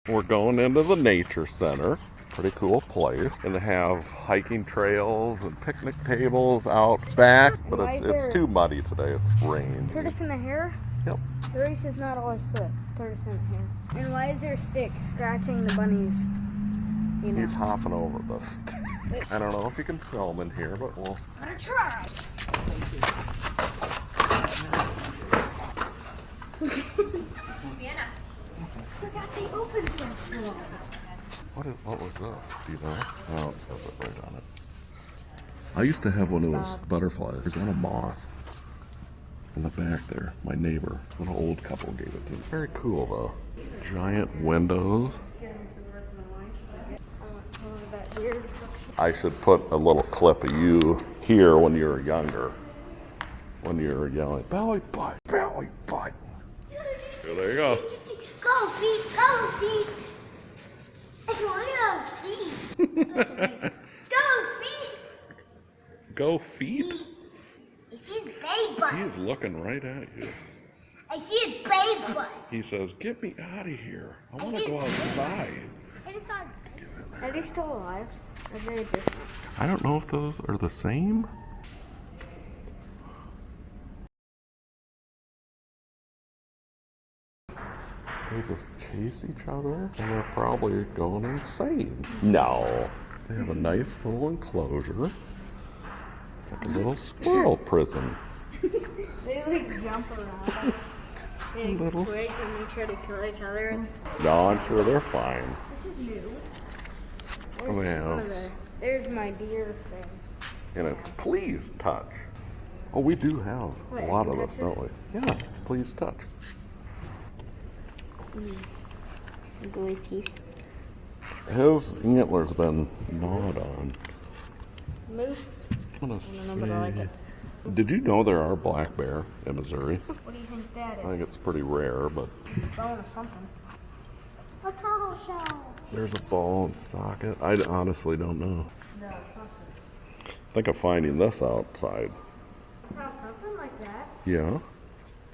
We're going into the nature center. Pretty cool place. And they have hiking trails and picnic tables out back, but it's too muddy today. It's rain. Tortoise in the hair? Yep. Tortoise is not always swift. Tortoise in the hair. And why is there a stick scratching the bunnies? You know. He's hopping over the stick. I don't know if you can film in here, but we'll... I'm gonna try. Vienna. Forgot they opened this door. What was this? Do you know? Oh, it says it right on it. I used to have one of those butterflies. There's not a moth in the back there. My neighbor, an old couple, gave it to me. Very cool though. Giant windows. I should put a little clip of you here when you were younger. When you were yelling, belly butt, belly butt. So there you go. Go feet, go feet. It's one of those feet. Go feet. Go feet? I see his belly button. He's looking right at you. I see his belly button. He says, get me out of here. I want to go outside. I just saw. Are they still alive? Or very different? I don't know if those are the same. They just chase each other and they're probably going insane. No. They have a nice little enclosure. Like a little squirrel prison. They like jump around. They quick and they try to kill each other. No, I'm sure they're fine. This is new. Oh, yeah. There's my deer thing. And it's please touch. Oh, we do have a lot of this, don't we? Yeah, please touch. Gooey teeth. His antler's been gnawed on. Moose. I don't know, but I like it. Did you know there are black bear in Missouri? What do you think that is? I think it's pretty rare, but... Bone or something. A turtle shell. There's a ball and socket. I honestly don't know. No, I think of finding this outside. Found something like that? Yeah.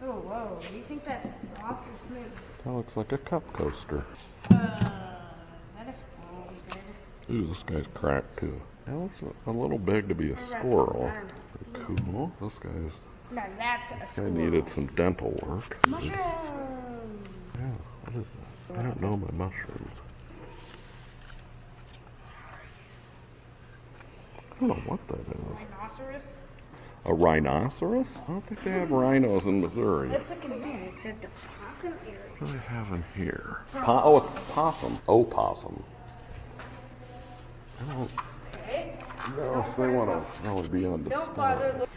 Oh, whoa. Do you think that's soft or smooth? That looks like a cup coaster. That is good. Ooh, this guy's cracked too. That looks a little big to be a squirrel. Cool. This guy's... No, that's a guy squirrel. needed some dental work. Mushroom! Yeah, what is that? I don't know my mushrooms. I don't know what that is. Rhinoceros? A rhinoceros? I don't think they have rhinos in Missouri. Let's look in here. It's at the possum area. What do they have in here? Oh, it's possum. Opossum. I don't know if they want to really be on display. Don't bother.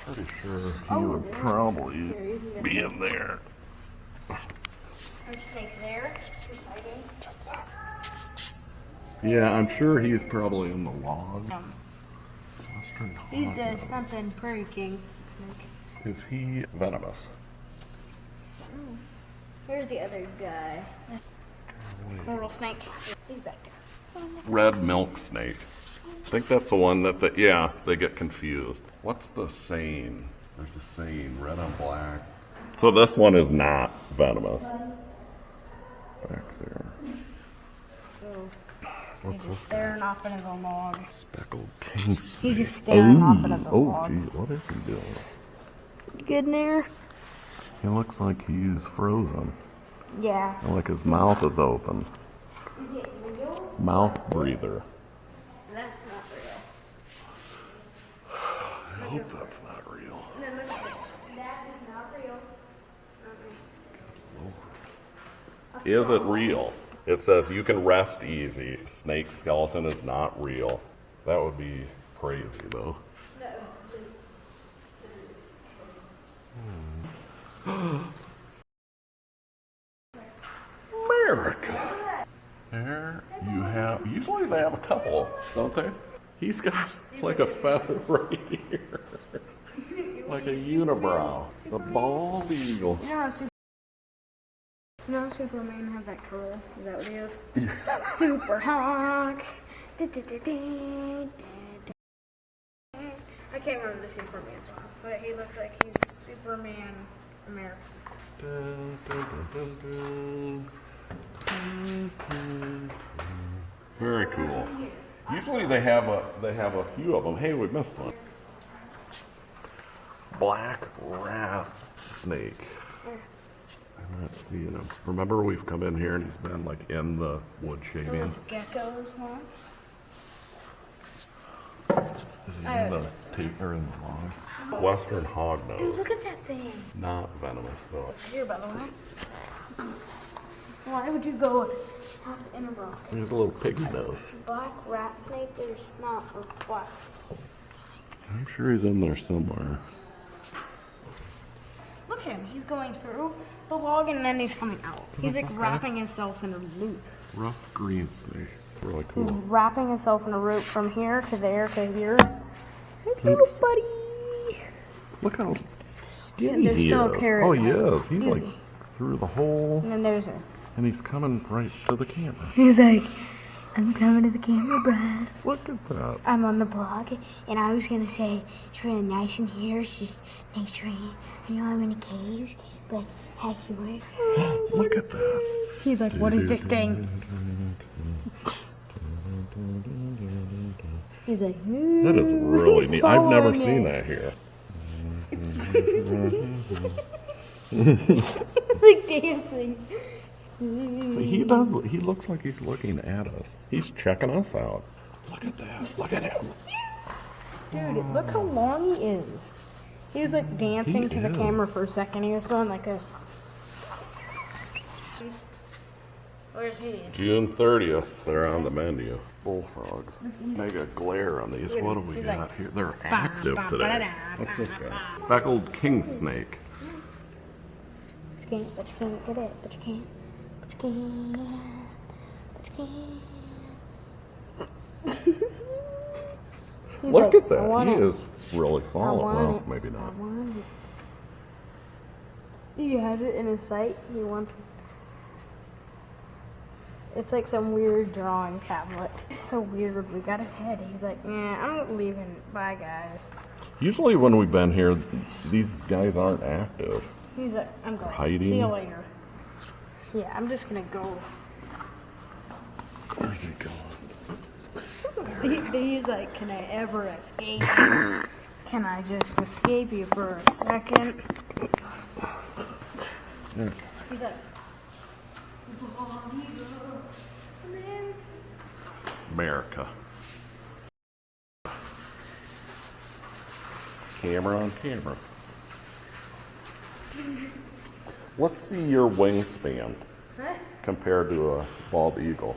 Pretty sure he would probably be in there. There's a snake there. She's fighting. Yeah, I'm sure he's probably in the log. He's the something prairie king. Is he venomous? Here's the other guy. Coral snake. He's back there. Red milk snake. I think that's the one that, they get confused. What's the saying? There's a saying, red on black. So this one is not venomous. Back there. He's just staring off into the log. Speckled king snake. He's just staring off into the log. Oh, geez, what is he doing? Good in there? He looks like he's frozen. Yeah. Like his mouth is open. Is it real? Mouth breather. That's not real. I hope that's not real. No, look at it. That is not real. Is it real? It says you can rest easy. Snake skeleton is not real. That would be crazy though. America. There you have, usually they have a couple, don't they? He's got like a feather right here. Like a unibrow. The bald eagle. No, Superman has that curl. Is that what he is? Super Hawk. I can't remember the Superman song, but he looks like he's Superman America. Dun, dun, dun, dun, dun. Very cool. Usually they have a few of them. Hey, we missed one. Black rattlesnake. I'm not seeing him. Remember, we've come in here and he's been like in the wood shaving. Those geckos, huh? Is he in the tape or in the log? Western hognose. Dude, look at that thing. Not venomous though. Here, by the way. Why would you go in a rock? There's a little piggy nose. Black rat snake, there's not a black. I'm sure he's in there somewhere. Look at him, he's going through the log and then he's coming out. He's like wrapping himself in a loop. Rough green snake. Really cool. He's wrapping himself in a rope from here to there to here. Hey, little buddy. Look how skinny There's he still is. a carrot. Oh, he is. He's like through the hole. And then there's a. And he's coming right to the camera. He's like, I'm coming to the camera, bruh. Look at that. I'm on the blog, and I was gonna say it's really nice in here. It's just nice rain. I know I'm in a cave, but actually, Look at that. he's like, what is this thing? He's like, That is really neat. I've never seen that here. Like dancing. He looks like he's looking at us. He's checking us out. Look at that. Look at him. Dude, look how long he is. He was like dancing to the camera for a second. He was going like this. Where's he? June 30th. They're on the menu. Bullfrogs. Mega glare on these. What do we got here? They're active today. What's this guy? Speckled king snake. But you can't get it. But you can't. But you can't. Look like, at that. He is really falling. Well, maybe I not. want it. He has it in his sight. He wants it. It's like some weird drawing tablet. It's so weird. We got his head. He's like, yeah, I'm leaving. Bye, guys. Usually when we've been here, these guys aren't active. He's like, I'm going. Hiding. See you later. Yeah, I'm just gonna go. Where's he going? He's like, can I ever escape? Can I just escape you for a second? Yeah. He's like, America. Camera on camera. Let's see your wingspan huh? compared to a bald eagle.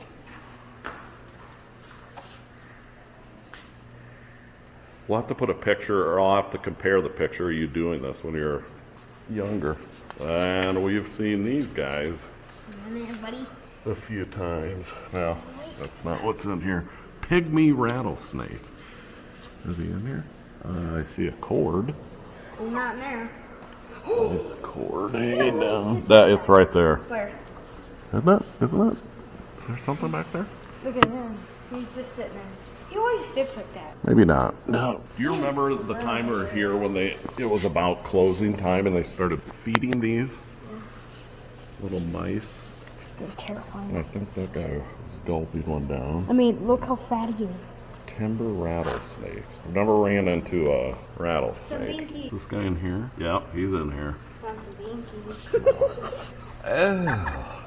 We'll have to put a picture, or I'll have to compare the picture of you doing this when you're younger. And we've seen these guys In there, buddy. a few times. Well, that's not what's in here. Pygmy rattlesnake. Is he in here? I see a cord. He's not in there. Nice cord hanging down. That it's right there. Where? Isn't it? Isn't it? Is there something back there? Look at him. He's just sitting there. He always sits like that. Maybe not. No. Do you remember the time we were here when it was about closing time and they started feeding these little mice? It was terrifying. And I think that guy was gulping one down. I mean, look how fat he is. Timber rattlesnakes. I've never ran into a rattlesnake. Some binkies. This guy in here? Yep, he's in here. Want some binkies. Oh.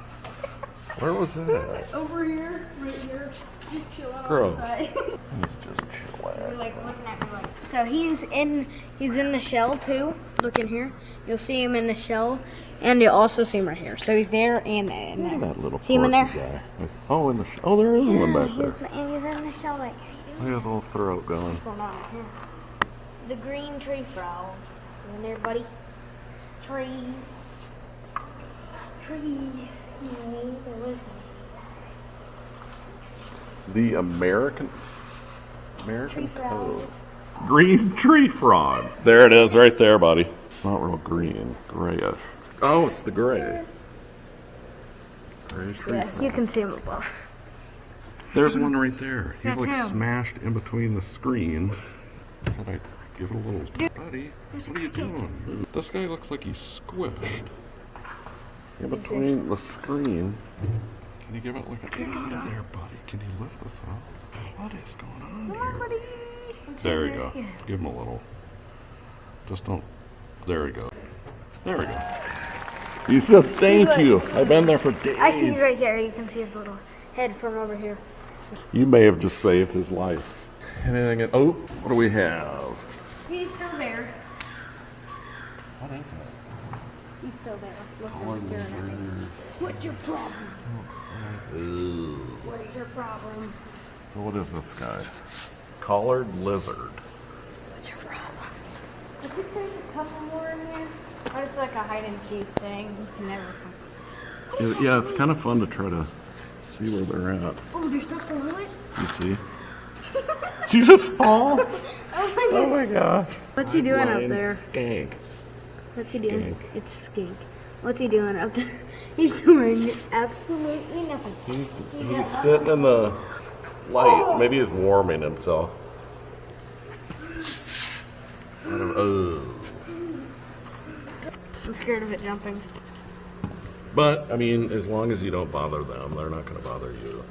Where was that? Over here, right here. He's chilling on Gross. the side. He's just You're chillaxing. like looking at me like. So he's in the shell too. Look in here. You'll see him in the shell, and you'll also see him right here. So he's there and there. Look at that little See him in quirky there? guy. Oh, in the oh, there is one back there. He's in the shell like. Look at his little throat going. What's going on here? The green tree frog. You in there, buddy? Trees. Trees. The American Tree frog. toad. Green tree frog. There it is, right there, buddy. It's not real green, grayish. Oh, it's the gray. Gray tree Yeah, frog. you can see him above. There's one right there. He's That's like him. smashed in between the screen. Should I give it a little... Buddy, what are you doing? This guy looks like he's squished. In between the screen Can you give it like a get under there, buddy? Can you lift this up? What is going on Come on, here? buddy. There you go. Give him a little. Just don't. There we go. There we go. You said thank you. I've been there for days. I see he's right here. You can see his little head from over here. You may have just saved his life. Anything? Oh, what do we have? He's still there. What is that? He's still there. Looking, staring at me. What's your problem? Ooh. What is your problem? So what is this guy? Collared lizard. What's your problem? I think there's a couple more in there. But it's like a hide and seek thing. You can never find. Yeah, it's kind of fun to try to see where they're at. Oh, there's stuff below it? You see? Did you just fall? Oh my gosh. What's he doing up there? Skank. What's he doing? Skink. It's skink. What's he doing up there? He's doing absolutely nothing. He's sitting in the light. Maybe he's warming himself. I don't know. I'm scared of it jumping. But, I mean, as long as you don't bother them, they're not going to bother you.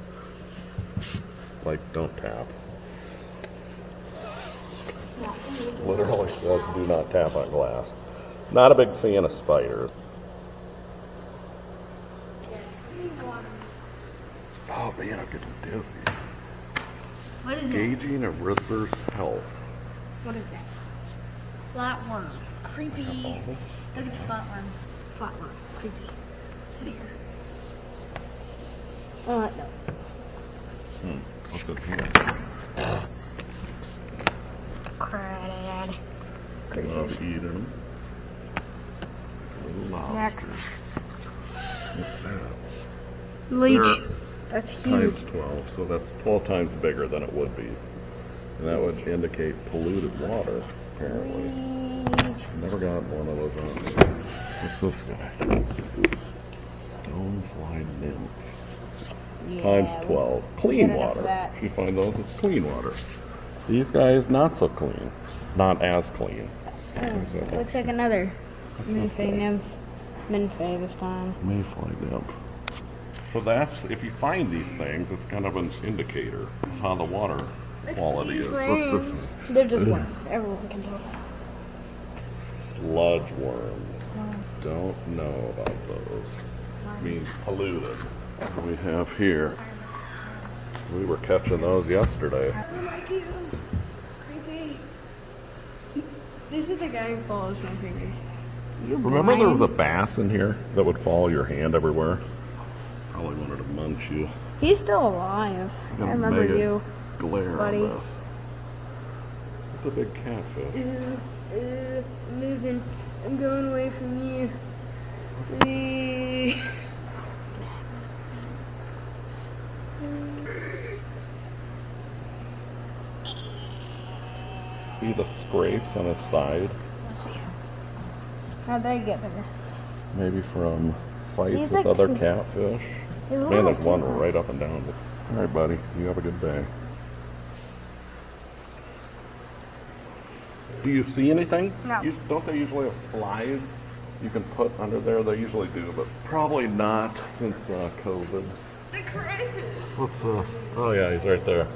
Like, don't tap. Literally says do not tap on glass. Not a big fan of spiders. Oh man, I'm getting dizzy. What is that? Gauging a river's health. What is that? Flatworm. Creepy. Oh. Look at the flatworm. Flatworm. Creepy. Sit here. No. What's it here? Crad. Love eating. Next. What's that? Leech. They're That's huge. times 12, so that's 12 times bigger than it would be. And that would indicate polluted water, apparently. Leech. Never got one of those on me. What's this guy? Stonefly nymph. Yeah, Times 12. Clean get enough of water. that. If you find those, it's clean water. These guys, not so clean. Not as clean. Oh, looks like another Minfay nymph. Minfay this time. Mayfly nymph. So that's, if you find these things, it's kind of an indicator of how the water quality is. What's this one? They're just worms. Everyone can tell. Sludge worm. Don't know about those. Means polluted. What do we have here? We were catching those yesterday. I don't like you. Creepy. This is the guy who follows my fingers. Remember there was a bass in here that would follow your hand everywhere? Probably wanted to munch you. He's still alive. I Got a remember mega you. glare buddy. on this. It's a big catfish. I'm moving. I'm going away from you. See the scrapes on his side? Let's see. How'd they get there? Maybe from fights He's with like other two- catfish. He's a Man, little there's one too- right up and down. All right, buddy. You have a good day. Do you see anything? No. Don't they usually have slides you can put under there? They usually do, but probably not since COVID. The crayfish. What's this? Oh yeah, he's right there.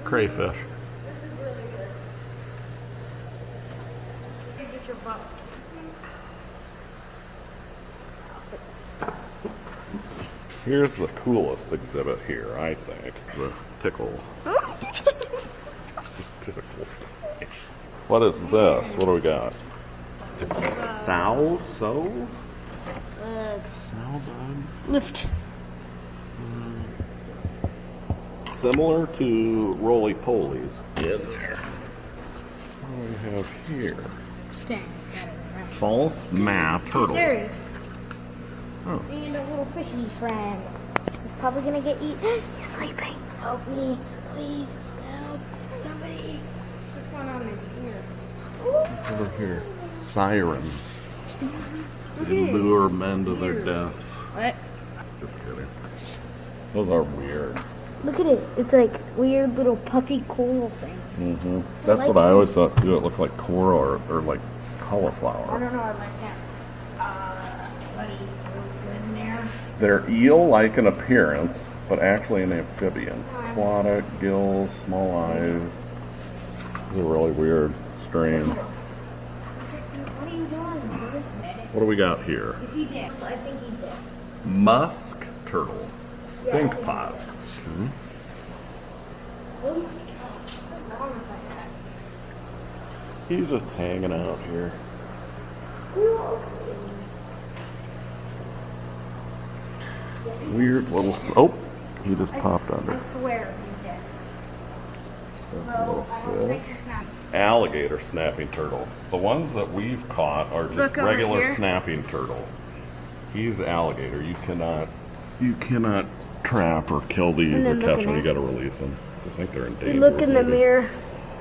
Crayfish. This is really good. You get your butt. Here's the coolest exhibit here, I think. The tickle. Tickle. What is this? What do we got? Sow? Sow? Sow bugs? Lift. Similar to roly-polies. In there. What do we have here? Dang. False map turtle. There he is. Oh. And a little fishy friend. He's probably gonna get eaten. He's sleeping. Help me, please. Help. Somebody. What's going on in here? What's over here? Sirens. They lure men to their death. What? Just kidding. Those are weird. Look at it. It's like weird little puppy coral things. Mm-hmm. That's like what I it. always thought too. It looked like coral or like I cauliflower. don't know. I like that. Buddy, good in there. They're eel-like in appearance, but actually an amphibian. Aquatic, gills, small eyes. It's a really weird strain. What are you doing? What do we got here? Is he dead? I think he's dead. Musk turtle. Stinkpot. Okay. Oh my God. What's wrong with that? He's just hanging out here. Weird little... Oh! He just popped under. I swear he's dead. That's a little I don't think fish. it's not. Alligator snapping turtle. The ones that we've caught are just Look over regular here. snapping turtle. He's alligator. You cannot trap or kill these And or then catch look them. You at got to release them. I think they're endangered. Look in the maybe. mirror.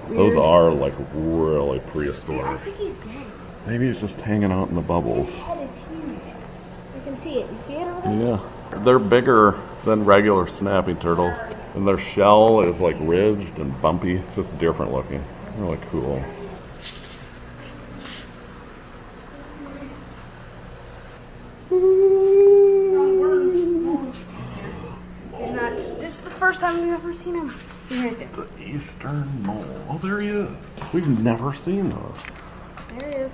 Those Weird. are like really I prehistoric. think he's dead. Maybe he's just hanging out in the bubbles. His head is huge. I can see it. You see it over there? Yeah. They're bigger than regular snapping turtles. And their shell is like ridged and bumpy. It's just different looking. Really cool. He's not. This is the first time we've ever seen him. He's right there. The eastern mole. Oh, there he is. We've never seen those. There he is.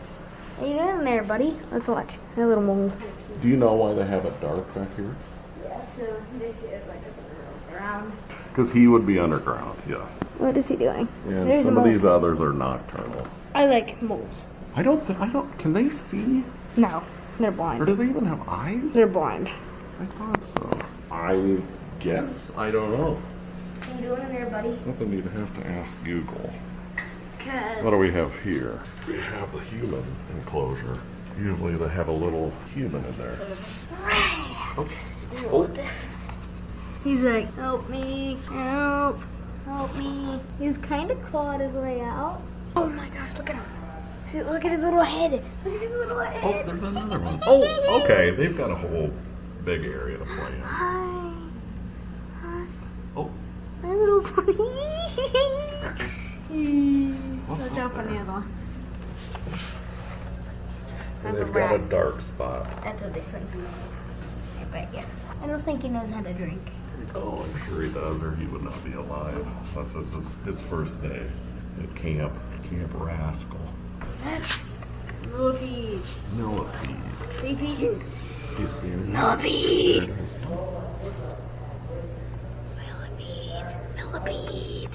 How you doing there, buddy? Let's watch. Hey, little mole. Do you know why they have it dark back here? Yeah, so Nick is like around. Because he would be underground, yes. What is he doing? Yeah, There's some a of mole. these others are nocturnal. I like moles. Can they see? No, they're Or blind. do they even have eyes? They're blind. I thought so. I guess. I don't know. How you doing in there, buddy? Something you'd have to ask Google. Cause What do we have here? We have the human enclosure. Usually they have a little human in there. Oh. he's like, help me, help me. He's kind of clawed his way out. Oh my gosh, look at him. See, look at his little head. Look at his little Oh, head. there's another one. Oh, okay. They've got a whole big area to play in. Hi. Hi. Oh, My little bunny. Let's up jump on there? the other one. and That's they've a got a rat. dark spot. That's what they sleep in. I bet you. I don't think he knows how to drink. Oh, I'm sure he does, or he would not be alive. That's his first day at Camp Rascal. What's that? Millipede. Millipede. Creepy. You see him? Millipede. There it is. Millipede.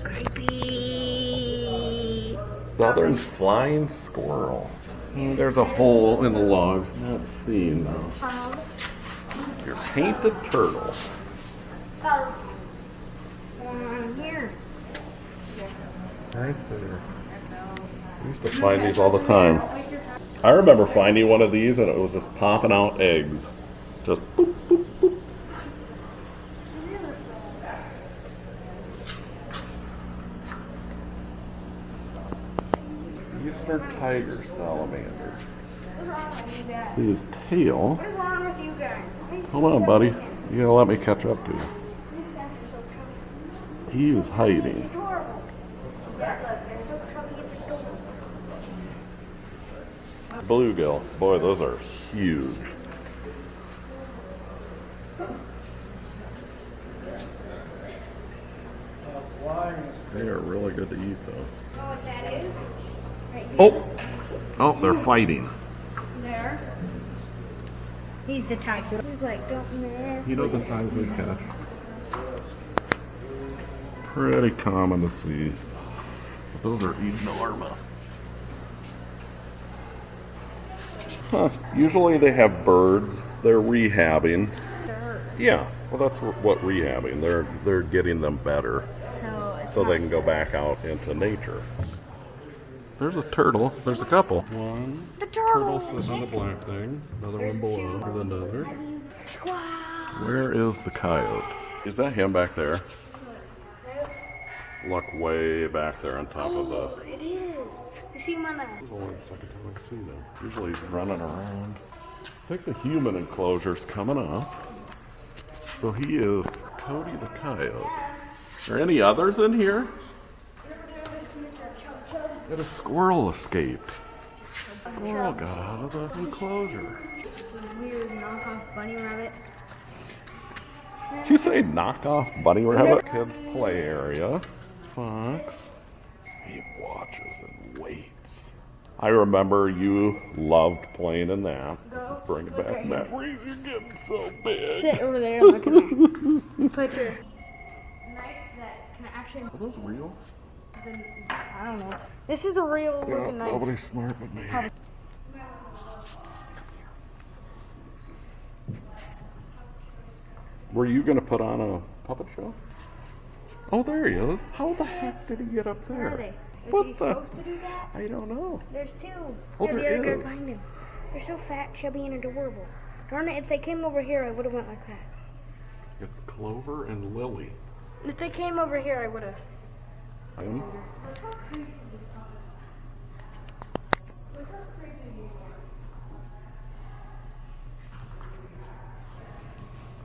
Creepy. Southern flying squirrel. There's a hole in the log. Not seen though. Your painted turtle. Here. Right there. I used to find these all the time. I remember finding one of these and it was just popping out eggs. Just boop, boop, boop. Eastern tiger salamander. What's wrong with you guys? See his tail. What is wrong with you guys? Hold on, buddy. You gotta let me catch up to you. These guys are so chubby. He is hiding. Adorable. Yeah, look, they're so chubby, it's adorable. Bluegill. Boy, those are huge. They are really good to eat, though. You know what that is? Right here. Oh! Oh, they're fighting. There. He's the tiger. He's like, don't miss. You know the size they catch? Pretty common to see. But those are enormous. Huh. Usually they have birds. They're rehabbing. Yeah, well that's what rehabbing. They're getting them better so they can go back out into nature. There's a turtle. There's a couple. One The turtle. sitting on the black thing. Another There's one below. two. There's another. Wow. Where is the coyote? Is that him back there? Look way back there on top of the... Oh, it is. You see him on that? This is only the second time I've seen him. Usually he's running around. I think the human enclosure's coming up. So he is Cody the coyote. Are there any others in here? And a squirrel escaped. squirrel got out of the enclosure. Weird knockoff bunny rabbit. Did you say knockoff bunny rabbit? Kids play area. Fox. He watches and waits. I remember you loved playing in that. This is bringing back memories. You're getting so big. Sit over there and look at me. Put your knife that can actually... Are those real? I don't know. This is a real looking knife. Nobody's smart but me. Were you going to put on a puppet show? Oh, there he is. How the heck did he get up there? Where are they? What Is he the? supposed to do that? I don't know. There's two. Oh, They're the there other is. guy behind him. They're so fat, chubby, and adorable. Darn it, if they came over here, I would have went like that. It's Clover and Lily. If they came over here, I would have.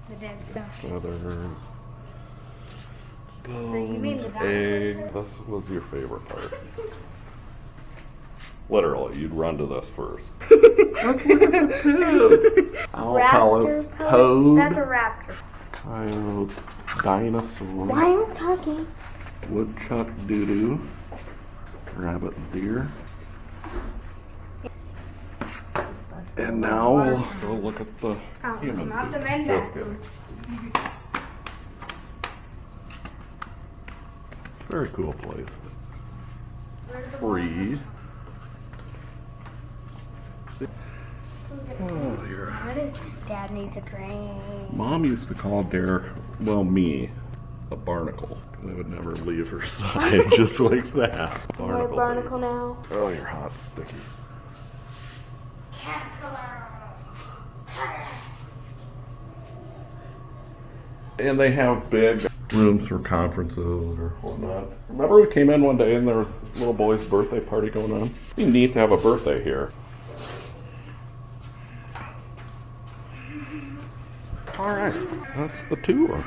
The dead stuff. Feathers. You mean the Bones, dinosaur? eggs. This was your favorite part. Literally, you'd run to this first. Let's look at the pig. I'll tell it's Raptor pose? toad, That's a raptor. coyote, dinosaur, Why am I talking? woodchuck, doo-doo, rabbit, and deer. And now we'll look at the Oh, it's human not food. the men Just bathroom. kidding. Very cool place. Free. Oh, you're... Dad needs a crane. Mom used to call Derek, well, me, a barnacle. I would never leave her side just like that. More barnacle now. Oh, you're hot, sticky. Caterpillar. And they have big rooms for conferences or whatnot. Remember we came in one day and there was a little boy's birthday party going on? It'd be neat to have a birthday here. Alright, that's the tour.